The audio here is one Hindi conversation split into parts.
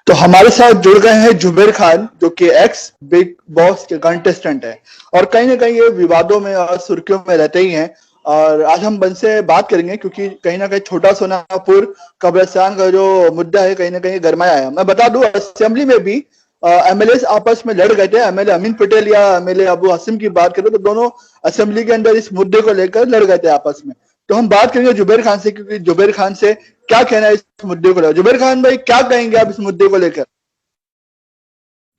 तो हमारे साथ जुड़ गए हैं जुबेर खान, जो कि एक्स बिग बॉस के कंटेस्टेंट है और कहीं ना कहीं ये विवादों में और सुर्खियों में रहते ही हैं। और आज हम उनसे बात करेंगे क्योंकि कहीं ना कहीं छोटा सोनापुर कब्रिस्तान का जो मुद्दा है कहीं ना कहीं गरमाया है। मैं बता दूं, असेंबली में भी एमएलए आपस में लड़ गए थे। एमएलए अमीन पटेल या एमएलए अबू हसीम की बात करें तो दोनों असेंबली के अंदर इस मुद्दे को लेकर लड़ गए थे आपस में। तो हम बात करेंगे जुबेर खान से, क्योंकि जुबेर खान से क्या कहना है इस मुद्दे को लेकर। जुबेर खान भाई, क्या कहेंगे आप इस मुद्दे को लेकर?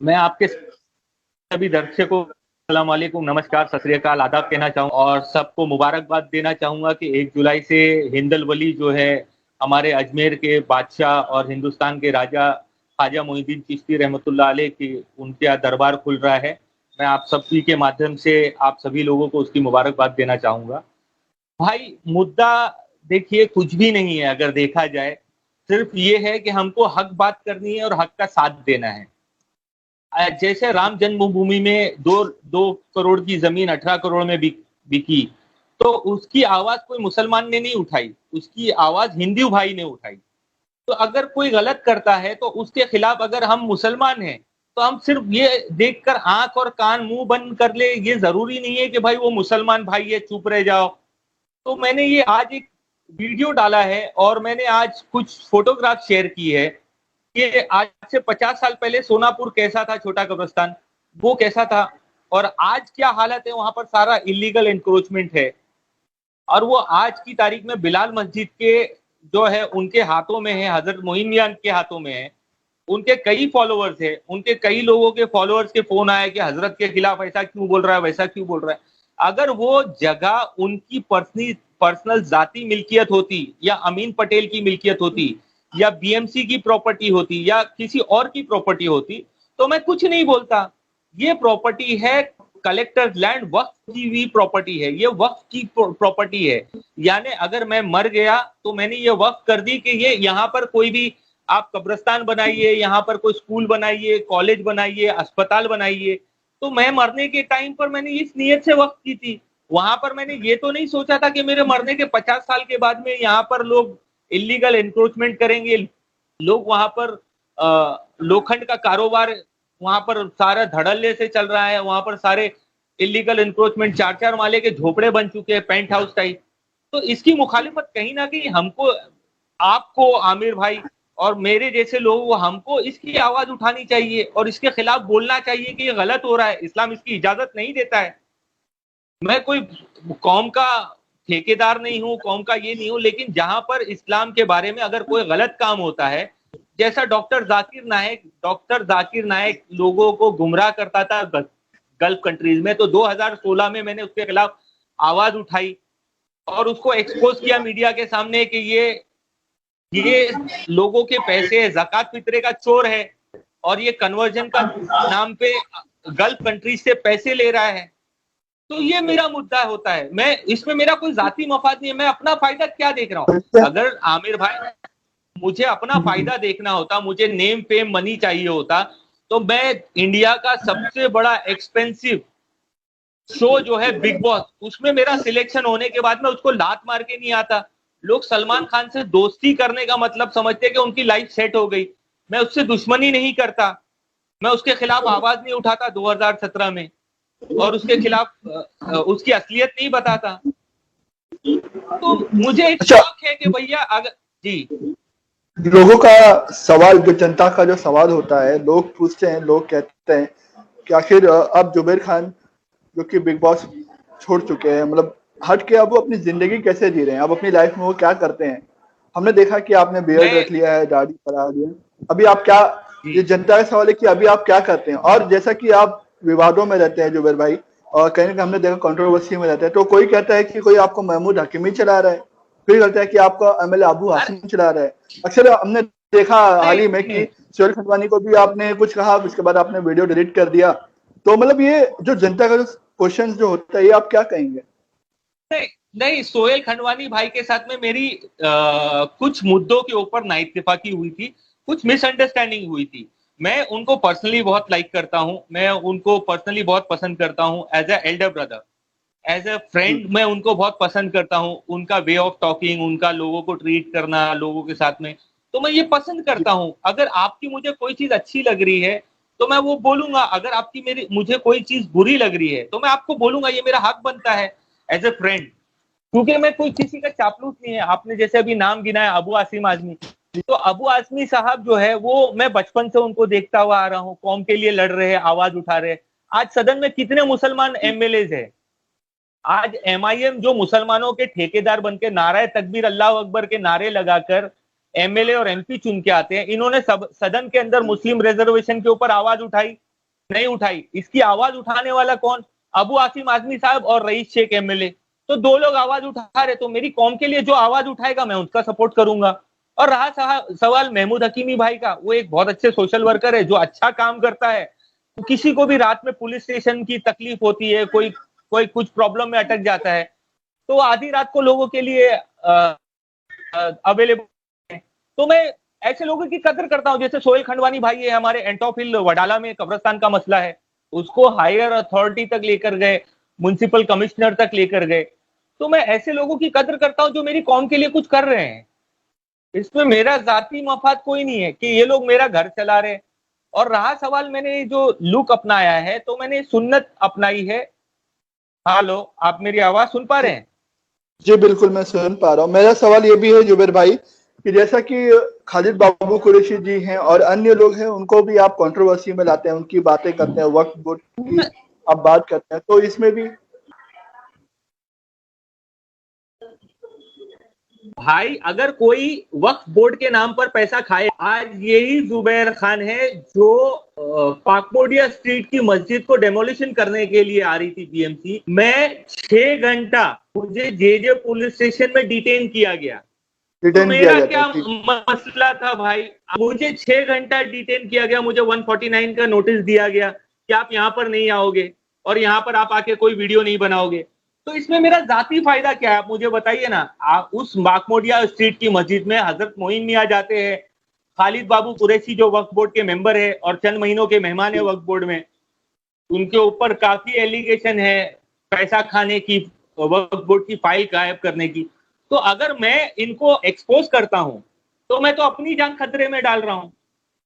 मैं आपके सभी दर्शकों को अस्सलाम वालेकुम, नमस्कार, सत श्री अकाल, आदाब कहना चाहूँ और सबको मुबारकबाद देना चाहूंगा कि 1 जुलाई से हिंदल वली जो है हमारे अजमेर के बादशाह और हिंदुस्तान के राजा ख्वाजा मोइनुद्दीन चिश्ती रहमतुल्लाह अलैह की उनके यहाँ दरबार खुल रहा है। मैं आप सभी के माध्यम से आप सभी लोगों को उसकी मुबारकबाद देना चाहूंगा। भाई, मुद्दा देखिए कुछ भी नहीं है, अगर देखा जाए सिर्फ ये है कि हमको हक बात करनी है और हक का साथ देना है। जैसे राम जन्मभूमि में दो दो करोड़ की जमीन 18 करोड़ में बिकी, तो उसकी आवाज कोई मुसलमान ने नहीं उठाई, उसकी आवाज हिंदू भाई ने उठाई। तो अगर कोई गलत करता है तो उसके खिलाफ अगर हम मुसलमान हैं तो हम सिर्फ ये देखकर आंख और कान मुंह बंद कर ले, ये जरूरी नहीं है कि भाई वो मुसलमान भाई है चुप रह जाओ। तो मैंने ये आज एक वीडियो डाला है और मैंने आज कुछ फोटोग्राफ शेयर की है कि आज से 50 साल पहले सोनापुर कैसा था, छोटा कब्रिस्तान वो कैसा था, और आज क्या हालत है। वहां पर सारा इलीगल एनक्रोचमेंट है और वो आज की तारीख में बिलाल मस्जिद के जो है उनके हाथों में है, हजरत मोइन मियां के हाथों में है। उनके कई फॉलोअर्स है, उनके कई लोगों के फॉलोअर्स के फोन आए कि हजरत के खिलाफ ऐसा क्यों बोल रहा है, वैसा क्यों बोल रहा है। अगर वो जगह उनकी पर्सनल जाती मिल्कियत होती या अमीन पटेल की मिल्कियत होती या बीएमसी की प्रॉपर्टी होती या किसी और की प्रॉपर्टी होती तो मैं कुछ नहीं बोलता। ये प्रॉपर्टी है कलेक्टर लैंड, वक्फ की हुई प्रॉपर्टी है, ये वक्फ की प्रॉपर्टी है। यानी अगर मैं मर गया तो मैंने ये वक्फ कर दी कि ये यहाँ पर कोई भी आप कब्रिस्तान बनाइए, यहाँ पर कोई स्कूल बनाइए, कॉलेज बनाइए, अस्पताल बनाइए। तो मैं मरने के टाइम पर मैंने इस नीयत से वक्फ की थी। वहां पर मैंने ये तो नहीं सोचा था कि मेरे मरने के 50 साल के बाद में यहाँ पर लोग इलीगल एनक्रोचमेंट करेंगे, लोग वहां पर लोखंड का कारोबार वहां पर सारा धड़ल्ले से चल रहा है, वहां पर सारे इलीगल एनक्रोचमेंट, 4-4 माले के झोपड़े बन चुके हैं, पेंट हाउस टाइप। तो इसकी मुखालिफत कहीं ना कहीं हमको, आपको, आमिर भाई और मेरे जैसे लोगों को, हमको इसकी आवाज उठानी चाहिए और इसके खिलाफ बोलना चाहिए कि ये गलत हो रहा है, इस्लाम इसकी इजाजत नहीं देता है। मैं कोई कौम का ठेकेदार नहीं हूं, कौम का ये नहीं हूं, लेकिन जहां पर इस्लाम के बारे में अगर कोई गलत काम होता है, जैसा डॉक्टर जाकिर नायक लोगों को गुमराह करता था गल्फ कंट्रीज में, तो 2016 में मैंने उसके खिलाफ आवाज उठाई और उसको एक्सपोज किया मीडिया के सामने कि ये लोगों के पैसे, ज़कात फितरे का चोर है और ये कन्वर्जन का नाम पे गल्फ कंट्रीज से पैसे ले रहा है। तो ये मेरा मुद्दा होता है, मैं इसमें मेरा कोई जाती मफाद नहीं है, मैं अपना फायदा क्या देख रहा हूँ। अगर आमिर भाई मुझे अपना फायदा देखना होता, मुझे नेम फेम मनी चाहिए होता, तो मैं इंडिया का सबसे बड़ा एक्सपेंसिव शो जो है बिग बॉस, उसमें मेरा सिलेक्शन होने के बाद में उसको लात मार के नहीं आता। लोग सलमान खान से दोस्ती करने का मतलब समझते कि उनकी लाइफ सेट हो गई। मैं उससे दुश्मनी नहीं करता, मैं उसके खिलाफ आवाज नहीं उठाता 2017 में और उसके खिलाफ उसकी असलियत नहीं बताता। तो मुझे एक शौक है कि भैया अगर जी, लोगों का सवाल, जो जनता का जो सवाल होता है, लोग पूछते हैं, लोग कहते हैं कि आखिर अब जुबेर खान जो कि बिग बॉस छोड़ चुके हैं, मतलब हट के अब वो अपनी जिंदगी कैसे जी रहे हैं, अब अपनी लाइफ में वो क्या करते हैं। हमने देखा कि आपने बियर्ड मैं रख लिया है, दाढ़ी बढ़ा लिया, अभी आप क्या, जी, ये जनता का सवाल है कि अभी आप क्या करते हैं। और जैसा कि आप विवादों में रहते हैं जुबेर भाई, और कहीं ना कहीं हमने देखा कंट्रोवर्सी में रहते हैं, तो कोई कहता है कि कोई आपको महमूद हकीमी चला रहा है, कोई कहता है कि आपका एमएलए अबू अरे हासिम चला रहा है। अक्सर हमने देखा हाल ही में नहीं, कि सोहेल खंडवानी को भी आपने कुछ कहा, उसके बाद आपने वीडियो डिलीट कर दिया। तो मतलब ये जो जनता का जो क्वेश्चन जो होता है, ये आप क्या कहेंगे? नहीं, नहीं, सोहेल खंडवानी भाई के साथ में मेरी कुछ मुद्दों के ऊपर नाइत्तेफाकी हुई थी, कुछ मिसअंडरस्टैंडिंग हुई थी। मैं उनको पर्सनली बहुत लाइक करता हूं, मैं उनको पर्सनली बहुत पसंद करता हूं, as a elder brother, as a friend मैं उनको बहुत पसंद करता हूं। उनका वे ऑफ टॉकिंग, उनका लोगों को ट्रीट करना, लोगों के साथ में तो मैं ये पसंद करता हूं। अगर आपकी मुझे कोई चीज अच्छी लग रही है तो मैं वो बोलूंगा, अगर आपकी मेरी मुझे कोई चीज बुरी लग रही है तो मैं आपको बोलूंगा, ये मेरा हक बनता है एज ए फ्रेंड, क्योंकि मैं कोई किसी का चापलूस नहीं है। आपने जैसे अभी नाम गिनाया अबू आसिम आजमी, तो अबू आजमी साहब जो है वो मैं बचपन से उनको देखता हुआ आ रहा हूँ, कौम के लिए लड़ रहे हैं, आवाज उठा रहे हैं। आज सदन में कितने मुसलमान एमएलए है, आज एमआईएम जो मुसलमानों के ठेकेदार बनके नारे तकबीर अल्लाह अकबर के नारे लगाकर एमएलए और एमपी चुन के आते हैं, इन्होंने सब सदन के अंदर मुस्लिम रिजर्वेशन के ऊपर आवाज उठाई? नहीं उठाई। इसकी आवाज उठाने वाला कौन? अबू आसिम आजमी साहब और रईस शेख एमएलए। तो दो लोग आवाज उठा रहे, तो मेरी कौम के लिए जो आवाज उठाएगा मैं उसका सपोर्ट करूंगा। और रहा सवाल महमूद हकीमी भाई का, वो एक बहुत अच्छे सोशल वर्कर है जो अच्छा काम करता है। तो किसी को भी रात में पुलिस स्टेशन की तकलीफ होती है, कोई कोई कुछ प्रॉब्लम में अटक जाता है, तो आधी रात को लोगों के लिए अवेलेबल है। तो मैं ऐसे लोगों की कदर करता हूं। जैसे सोहेल खंडवानी भाई है हमारे, एंटोफिल वडाला में कब्रिस्तान का मसला है, उसको हायर अथॉरिटी तक लेकर गए, म्युनिसिपल कमिश्नर तक लेकर गए। तो मैं ऐसे लोगों की कदर करता हूं जो मेरी कौम के लिए कुछ कर रहे हैं। इसमें मेरा जाती मफाद कोई नहीं है कि ये लोग मेरा घर चला रहे। और रहा सवाल, मैंने जो लुक अपनाया है तो मैंने सुन्नत अपनाई है। हेलो, आप मेरी आवाज सुन पा रहे हैं? जी बिल्कुल, मैं सुन पा रहा हूँ। मेरा सवाल ये भी है जुबेर भाई कि जैसा कि खालिद बाबू कुरैशी जी हैं और अन्य लोग हैं, उनको भी आप कंट्रोवर्सी में लाते हैं, उनकी बातें करते हैं, वक्फ बोर्ड की आप बात करते हैं, तो इसमें भी भाई अगर कोई वक्फ बोर्ड के नाम पर पैसा खाए, आज यही जुबैर खान है जो पाकपोडिया स्ट्रीट की मस्जिद को डेमोलिशन करने के लिए आ रही थी बीएमसी। मैं 6 घंटा मुझे जेजे पुलिस स्टेशन में डिटेन किया गया। तो रिटर्न किया मेरा गया था। क्या मसला था भाई? मुझे 6 घंटा डिटेन किया गया, मुझे 149 का नोटिस दिया गया कि आप यहाँ पर नहीं आओगे और यहाँ पर आप आके कोई वीडियो नहीं बनाओगे। तो इसमें मेरा जाती फायदा क्या है, आप मुझे बताइए ना। आप उस माकमोडिया स्ट्रीट की मस्जिद में हजरत मोइन मियाँ जाते हैं, खालिद बाबू कुरैशी जो वक्फ बोर्ड के मेंबर है और चंद महीनों के मेहमान है वक्फ बोर्ड में, उनके ऊपर काफी एलिगेशन है पैसा खाने की, वक्फ बोर्ड की फाइल गायब करने की। तो अगर मैं इनको एक्सपोज करता हूं तो मैं तो अपनी जान खतरे में डाल रहा हूं।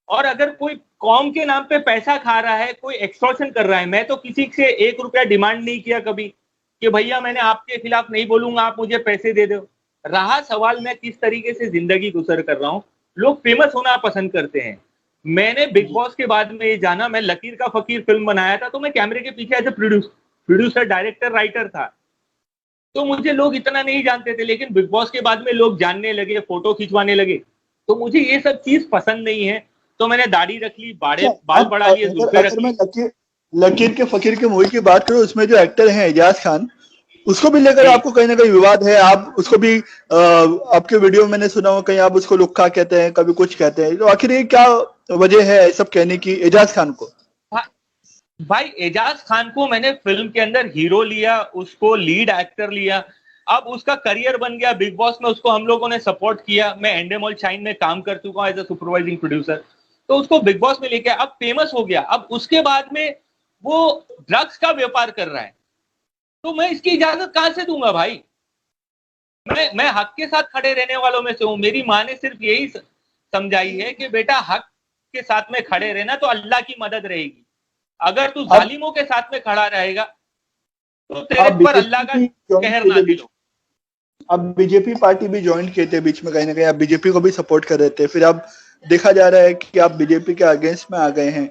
और अगर कोई कौम के नाम पे पैसा खा रहा है, कोई एक्सटॉर्शन कर रहा है, मैं तो किसी से 1 रुपया डिमांड नहीं किया कभी कि भैया मैंने आपके खिलाफ नहीं बोलूंगा, आप मुझे पैसे दे दो। रहा सवाल मैं किस तरीके से जिंदगी गुजर कर रहा हूं, लोग फेमस होना पसंद करते हैं। मैंने बिग बॉस के बाद में ये जाना, मैं लकीर का फकीर फिल्म बनाया था तो मैं कैमरे के पीछे as a producer director writer था। तो मुझे लोग इतना नहीं जानते थे, लेकिन बिग बॉस के बाद में लोग जानने लगे, फोटो खिंचवाने लगे। तो मुझे ये सब चीज पसंद नहीं है। तो मैंने दाढ़ी रख ली, अच्छा, बाल अब बढ़ा लिए, अगर जुल्फे रख अगर मैं ली। लकीर के फकीर के मूवी की बात करूं, उसमें जो एक्टर हैं एजाज खान, उसको भी लेकर जी आपको कहीं ना कहीं विवाद है। आप उसको भी आपके वीडियो में मैंने सुना हो, कहीं आप उसको लुक्खा कहते हैं, कभी कुछ कहते हैं, तो आखिर ये क्या वजह है सब कहने की एजाज खान को? भाई एजाज खान को मैंने फिल्म के अंदर हीरो लिया, उसको लीड एक्टर लिया। अब उसका करियर बन गया बिग बॉस में, उसको हम लोगों ने सपोर्ट किया। मैं एंडेमोल शाइन में काम कर चुका हूं एज ए सुपरवाइजिंग प्रोड्यूसर। तो उसको बिग बॉस में लेके अब फेमस हो गया। अब उसके बाद में वो ड्रग्स का व्यापार कर रहा है, तो मैं इसकी इजाजत कहां से दूंगा भाई? मैं हक के साथ खड़े रहने वालों में से हूं। मेरी माँ ने सिर्फ यही समझाई है कि बेटा हक के साथ में खड़े रहना तो अल्लाह की मदद रहेगी। अगर तू अब जालिमों के साथ में खड़ा रहेगा तो तेरे आप पर अल्लाह बीजेपी का भी ज्वाइन कहर किए थे नाजिल बीच हो। अब बीजेपी पार्टी भी ज्वाइन किए थे बीच में, कहीं ना कहीं आप बीजेपी को भी सपोर्ट कर रहे थे, फिर अब देखा जा रहा है कि आप बीजेपी के अगेंस्ट में आ गए हैं।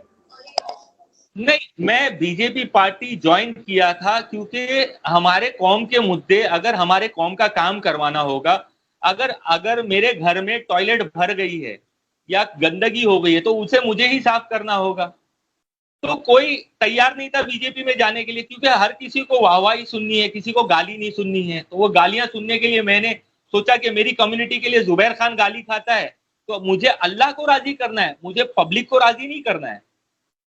नहीं, मैं बीजेपी पार्टी ज्वाइन किया था क्योंकि हमारे कौम के मुद्दे, अगर हमारे कौम का काम करवाना होगा, अगर अगर मेरे घर में टॉयलेट भर गई है या गंदगी हो गई है तो उसे मुझे ही साफ करना होगा। तो कोई तैयार नहीं था बीजेपी में जाने के लिए, क्योंकि हर किसी को वाहवाही सुननी है, किसी को गाली नहीं सुननी है। तो वो गालियां सुनने के लिए मैंने सोचा कि मेरी कम्युनिटी के लिए जुबैर खान गाली खाता है तो मुझे अल्लाह को राजी करना है, मुझे पब्लिक को राजी नहीं करना है।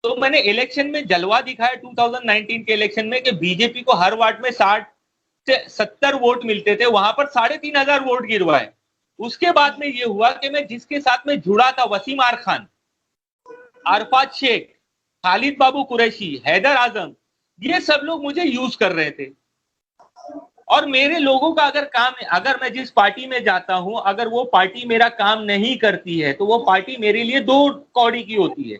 तो मैंने इलेक्शन में जलवा दिखाया 2019 के इलेक्शन में कि बीजेपी को हर वार्ड में 60 से 70 वोट मिलते थे, वहां पर 3,500 वोट गिरवाए। उसके बाद में ये हुआ कि मैं जिसके साथ में जुड़ा था, वसीम आर खान, अरफात शेख, खालिद बाबू कुरैशी, हैदर आजम, ये सब लोग मुझे यूज कर रहे थे। और मेरे लोगों का अगर काम है, अगर मैं जिस पार्टी में जाता हूं, अगर वो पार्टी मेरा काम नहीं करती है तो वो पार्टी मेरे लिए दो कौड़ी की होती है।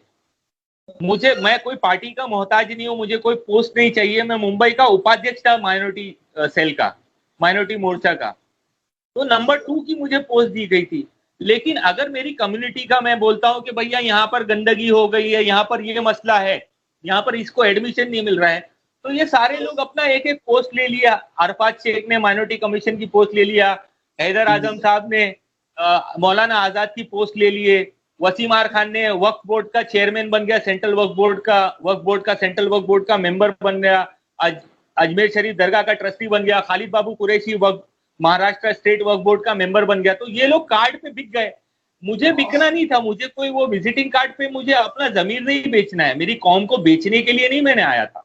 मैं कोई पार्टी का मोहताज नहीं हूं, मुझे कोई पोस्ट नहीं चाहिए। मैं मुंबई का उपाध्यक्ष था माइनॉरिटी सेल का, माइनॉरिटी मोर्चा का। तो नंबर 2 की मुझे पोस्ट दी गई थी। लेकिन अगर मेरी कम्युनिटी का मैं बोलता हूं कि भैया यहाँ पर गंदगी हो गई है, यहाँ पर ये मसला है, यहाँ पर इसको एडमिशन नहीं मिल रहा है, तो ये सारे लोग अपना एक एक पोस्ट ले लिया। अरफात शेख ने माइनॉरिटी कमीशन की पोस्ट ले लिया, हैदर आजम साहब ने मौलाना आजाद की पोस्ट ले लिए, वसीम आर खान ने वक्फ बोर्ड का चेयरमैन बन गया, सेंट्रल सेंट्रल वक्फ बोर्ड का मेंबर बन गया, अजमेर शरीफ दरगाह का ट्रस्टी बन गया, खालिद बाबू कुरैशी महाराष्ट्र स्टेट वक्फ बोर्ड का मेंबर बन गया। तो ये लोग कार्ड पे बिक गए। मुझे बिकना नहीं था, मुझे कोई वो विजिटिंग कार्ड पे मुझे अपना जमीर नहीं बेचना है, मेरी कौम को बेचने के लिए नहीं मैंने आया था।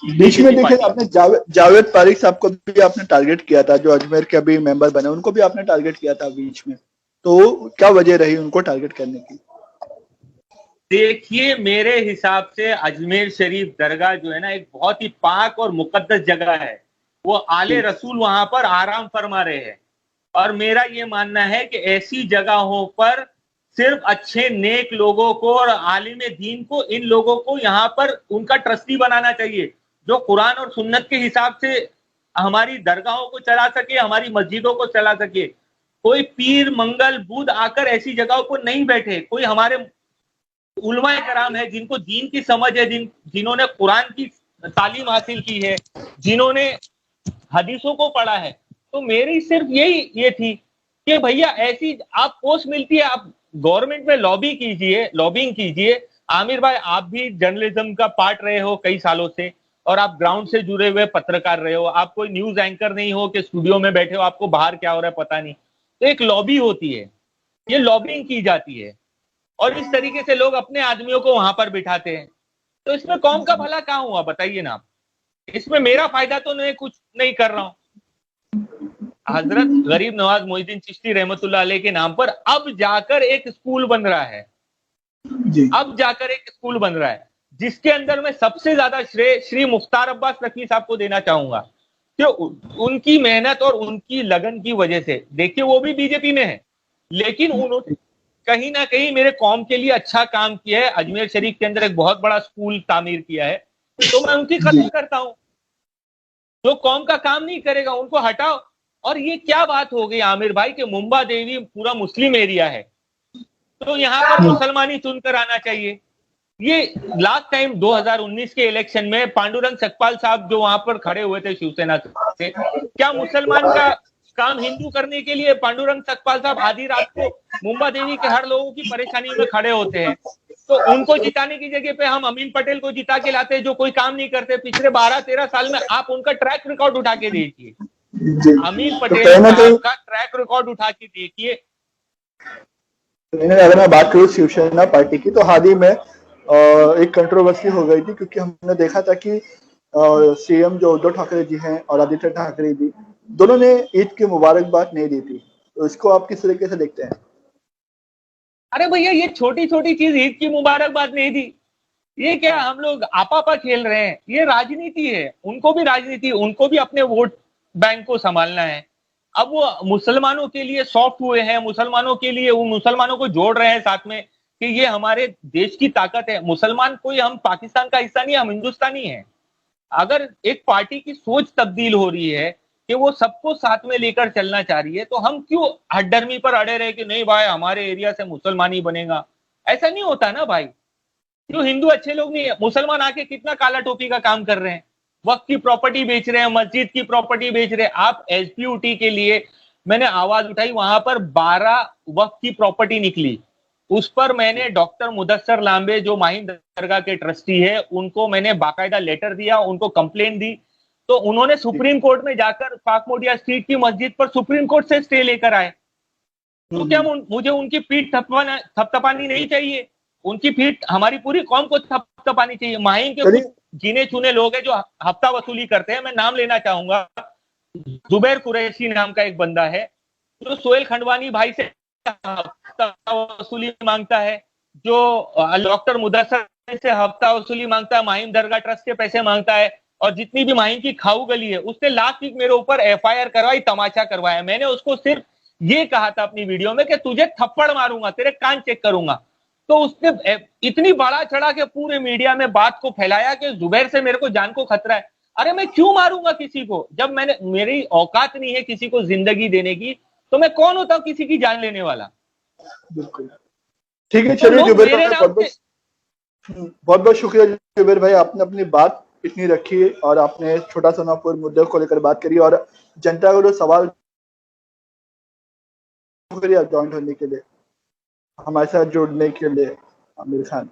बीच में देखिए आपने जावेद पारिक साहब को भी आपने टारगेट किया था, जो अजमेर के अभी मेंबर बने, उनको भी आपने टारगेट किया था बीच में, तो क्या वजह रही उनको टारगेट करने की? देखिए, मेरे हिसाब से अजमेर शरीफ दरगाह जो है ना, एक बहुत ही पाक और मुकद्दस जगह है। वो आले रसूल वहां पर आराम फरमा रहे हैं, और मेरा ये मानना है कि ऐसी जगहों पर सिर्फ अच्छे नेक लोगों को और आलिम दीन को, इन लोगों को यहाँ पर उनका ट्रस्टी बनाना चाहिए, जो कुरान और सुन्नत के हिसाब से हमारी दरगाहों को चला सके, हमारी मस्जिदों को चला सके। कोई पीर मंगल बुध आकर ऐसी जगहों पर नहीं बैठे। कोई हमारे उलमाए कराम है जिनको दीन की समझ है, जिन्होंने कुरान की तालीम हासिल की है, जिन्होंने हदीसों को पढ़ा है। तो मेरी सिर्फ यही ये थी कि भैया ऐसी आप पोस्ट मिलती है, आप गवर्नमेंट में लॉबिंग कीजिए। आमिर भाई, आप भी जर्नलिज्म का पार्ट रहे हो कई सालों से, और आप ग्राउंड से जुड़े हुए पत्रकार रहे हो। आप कोई न्यूज एंकर नहीं हो कि स्टूडियो में बैठे हो, आपको बाहर क्या हो रहा है पता नहीं। तो एक लॉबी होती है, ये लॉबिंग की जाती है, और इस तरीके से लोग अपने आदमियों को वहां पर बिठाते हैं। तो इसमें कौम का भला कहां हुआ, बताइए ना आप। इसमें मेरा फायदा तो नहीं, कुछ नहीं कर रहा हूं। हजरत गरीब नवाज मोहिद्दीन चिश्ती रहमतुल्लाह अलैह के नाम पर अब जाकर एक स्कूल बन रहा है, अब जाकर एक स्कूल बन रहा है, जिसके अंदर मैं सबसे ज्यादा श्रेय श्री मुख्तार अब्बास नकवी साहब को देना चाहूंगा कि उनकी मेहनत और उनकी लगन की वजह से, देखिए वो भी बीजेपी में है, लेकिन उन्होंने कहीं ना कहीं मेरे कौम के लिए अच्छा काम किया है। अजमेर शरीफ के अंदर एक बहुत बड़ा स्कूल तामीर किया है, तो मैं उनकी कदर करता हूं। जो कौम का काम नहीं करेगा उनको हटाओ। और ये क्या बात हो गई आमिर भाई कि मुंबा देवी पूरा मुस्लिम एरिया है, तो यहाँ पर मुसलमान ही चुनकर आना चाहिए। ये लास्ट टाइम 2019 के इलेक्शन में पांडुरंग सकपाल साहब जो वहां पर खड़े हुए थे शिवसेना से, क्या मुसलमान का काम हिंदू करने के लिए पांडुरंग सकपाल साहब आधी रात को मुंबा देवी के हर लोगों की परेशानी में खड़े होते हैं? तो उनको जिताने की जगह पे हम अमीन पटेल को जिता के लाते हैं, जो कोई काम नहीं करते। पिछले 12-13 साल में आप उनका ट्रैक रिकॉर्ड उठा के देखिए, अमीन पटेल साहब का ट्रैक रिकॉर्ड उठा के देखिए। अगर मैं बात करूं शिवसेना पार्टी की, तो हाल ही में एक कंट्रोवर्सी हो गई थी, क्योंकि हमने देखा था कि सीएम जो उद्धव ठाकरे जी हैं और आदित्य ठाकरे जी, दोनों ने ईद की मुबारकबाद नहीं दी थी। तो इसको आप किस तरीके से देखते हैं? अरे भैया, ये छोटी छोटी चीज ईद की मुबारकबाद नहीं दी, ये क्या हम लोग आपा खेल रहे हैं? ये राजनीति है, उनको भी राजनीति, उनको भी अपने वोट बैंक को संभालना है। अब वो मुसलमानों के लिए सॉफ्ट हुए हैं, मुसलमानों के लिए, उन मुसलमानों को जोड़ रहे हैं साथ में कि ये हमारे देश की ताकत है। मुसलमान कोई, हम पाकिस्तान का हिस्सा नहीं, हम हिंदुस्तानी है। अगर एक पार्टी की सोच तब्दील हो रही है कि वो सबको साथ में लेकर चलना चाह रही है, तो हम क्यों हड्डर्मी पर अड़े रहे कि नहीं भाई हमारे एरिया से मुसलमान ही बनेगा? ऐसा नहीं होता ना भाई। क्यों हिंदू अच्छे लोग नहीं है? मुसलमान आके कितना काला टोपी का काम कर रहे हैं, वक्त की प्रॉपर्टी बेच रहे हैं, मस्जिद की प्रॉपर्टी बेच रहे हैं। आप एसपीयूटी के लिए मैंने आवाज उठाई, वहां पर 12 वक्त की प्रॉपर्टी निकली। उस पर मैंने डॉक्टर मुदस्सर लांबे जो माहिम दरगाह के ट्रस्टी है, उनको मैंने बाकायदा लेटर दिया, उनको कंप्लेंट दी। तो उन्होंने सुप्रीम कोर्ट में जाकर पाक मोडिया स्ट्रीट की मस्जिद पर सुप्रीम कोर्ट से स्टे लेकर आए। तो क्या मुझे उनकी पीठ थपथपानी नहीं चाहिए? उनकी पीठ हमारी पूरी कौम को थपथपानी चाहिए। माहिम के कुछ गिने चुने लोग हैं जो हफ्ता वसूली करते हैं। मैं नाम लेना चाहूंगा, जुबैर कुरैशी नाम का एक बंदा है जो सोहेल खंडवानी भाई से हफ्ता वसूली मांगता है, जो डॉक्टर मुदस्सर से हफ्ता वसूली मांगता है, माहिम दरगाह ट्रस्ट के पैसे मांगता है, और जितनी भी माही की खाऊ गली है, उसने लास्ट वीक मेरे ऊपर FIR करवाई, तमाचा करवाया। मैंने उसको सिर्फ ये कहा था अपनी वीडियो में कि तुझे थप्पड़ मारूंगा, तेरे कान चेक करूंगा। तो उसने इतनी बड़ा चढ़ा के पूरे मीडिया में बात को फैलाया कि जुबैर से मेरे को जान को खतरा है। अरे मैं क्यों मारूंगा किसी को, जब मेरी औकात नहीं है किसी को जिंदगी देने की, तो मैं कौन होता हूं किसी की जान लेने वाला। बिल्कुल ठीक है, तो चलिए लोग जुबेर मेरे भाई, नाम से बहुत बहुत शुक्रिया जुबेर भाई, आपने अपनी बात इतनी रखी और आपने छोटा सोनापुर मुद्दे को लेकर बात करी और जनता को जो सवाल, शुक्रिया ज्वाइन होने के लिए, हमारे साथ जुड़ने के लिए आमिर खान।